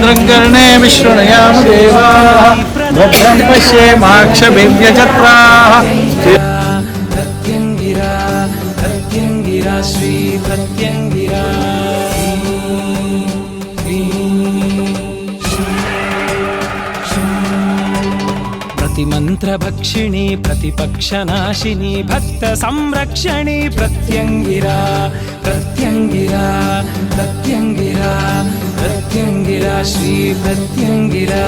भद्रं कर्णेभिः शृणुयाम देवाः भद्रं पश्येमाक्षभिर्यजत्राः प्रत्यंगिरा प्रत्यंगिरा श्री प्रत्यंगिरा प्रतिमंत्रभक्षिणी प्रतिपक्षनाशिनी भक्त संरक्षणी प्रत्यंगिरा प्रत्यंगिरा प्रत्यंगिरा प्रत्यंगिरा श्री प्रत्यंगिरा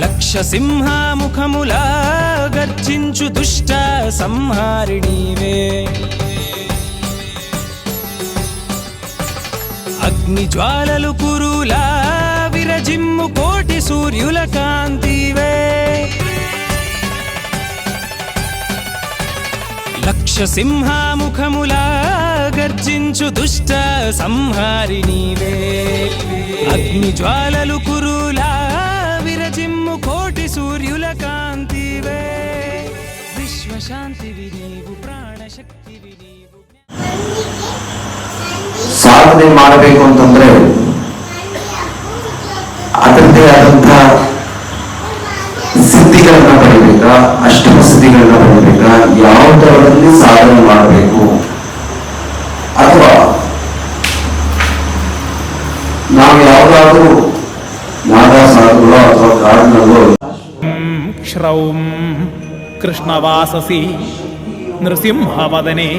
లక్ష సింహముఖములా గర్జించు దుష్ట సంహారిణీవే అగ్ని జ్వాలలు కురులా విరజిమ్ము కోటి సూర్యుల కాంతివే లక్ష సింహముఖములా గర్జించు దుష్ట సంహారిణీవే అగ్ని జ్వాలలు కురులా విరజిమ్ము కోటి సూర్యుల కాంతివే విశ్వశాంతివి నీవు ಪ್ರಾಣಶಕ್ತಿವಿ ನೀವು ಸಾಧನೆ ಮಾಡಬೇಕು ಅಂತಂದ್ರೆ ಅದರದ್ದೇ ಆದಂತಹ ಸಿದ್ಧಿಗಳನ್ನ ಪಡಿಬೇಕಾ, ಅಷ್ಟಮ ಸಿದ್ಧಿಗಳನ್ನ ಪಡಿಬೇಕಾ, ಯಾವ ತರದಲ್ಲಿ ಸಾಧನೆ ಮಾಡಬೇಕು, ಅಥವಾ ನಾವು ಯಾವ್ದಾದ್ರೂ ನಾಗಾಸಾಧುಗಳು ಅಥವಾ ಕಾಡಿನಲ್ಲೋ ಶ್ರೌಂ ಕೃಷ್ಣವಾಸಸಿ ನೃಸಿಂಹವದನೆ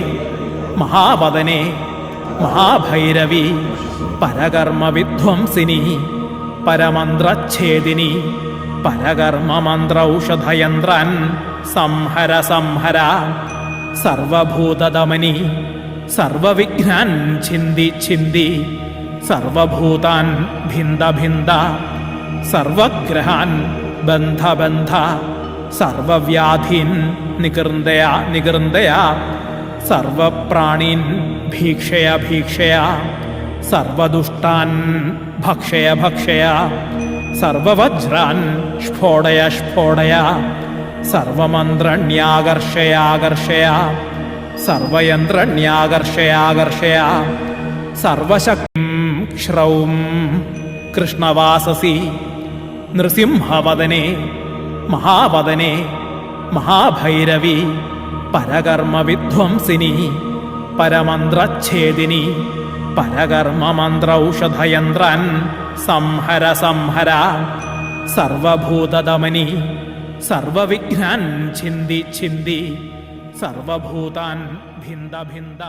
ಮಹಾವದನೆ ಮಹಾಭೈರವಿ ಪರಕರ್ಮ ವಿಧ್ವಂಸಿನಿ ಪರಮಂತ್ರಚ್ಛೇದಿನಿ ಪರಕರ್ಮ ಮಂತ್ರೌಷಧಯಂತ್ರನ್ ಸಂಹರ ಸಂಹರ ಸರ್ವಭೂತದಮನಿ ಸರ್ವವಿಘ್ನಾನ್ ಛಿಂದಿ ಛಿಂದಿ ಸರ್ವಭೂತಾನ್ ಭಿಂದ ಭಿಂದ ಸರ್ವಗ್ರಹಾನ್ ಬಂಧ ಬಂಧ ಸರ್ವವ್ಯಾಧೀನ್ ನಿಗೃಂದಯ ನಿಗೃಂದಯ ಸರ್ವಪ್ರಾಣೀನ್ ಭೀಕ್ಷಯ ಭೀಕ್ಷಯ ಸರ್ವದುಷ್ಟಾನ್ ಭಕ್ಷಯ ಭಕ್ಷಯ ಸರ್ವವಜ್ರಾನ್ ಸ್ಫೋಡಯ ಸ್ಫೋಡಯ ಸರ್ವಮಂತ್ರಣ್ಯಾಕರ್ಷಯಾಕರ್ಷಯ ಸರ್ವಯಂತ್ರಣ್ಯಾಕರ್ಷಯಾಕರ್ಷಯ ಸರ್ವಶಕ್ತಿಂ ಶ್ರೌಂ ಕೃಷ್ಣವಾಸಸಿ ನೃಸಿಂಹವದನೆ ಮಹಾವದನೆ ಮಹಾಭೈರವಿ ಪರಕರ್ಮ ವಿಧ್ವಂಸಿನಿ ಪರಮಂತ್ರಚ್ಛೇದಿನಿ ಪರಕರ್ಮ ಮಂತ್ರೌಷಧಯಂತ್ರನ್ ಸಂಹರ ಸಂಹರ ಸರ್ವಭೂತದಮನಿ ಸರ್ವವಿಘ್ನಾನ್ ಛಿಂದಿ ಛಿಂದಿ ಸರ್ವಭೂತಾನ್ ಭಿಂದ ಭಿಂದ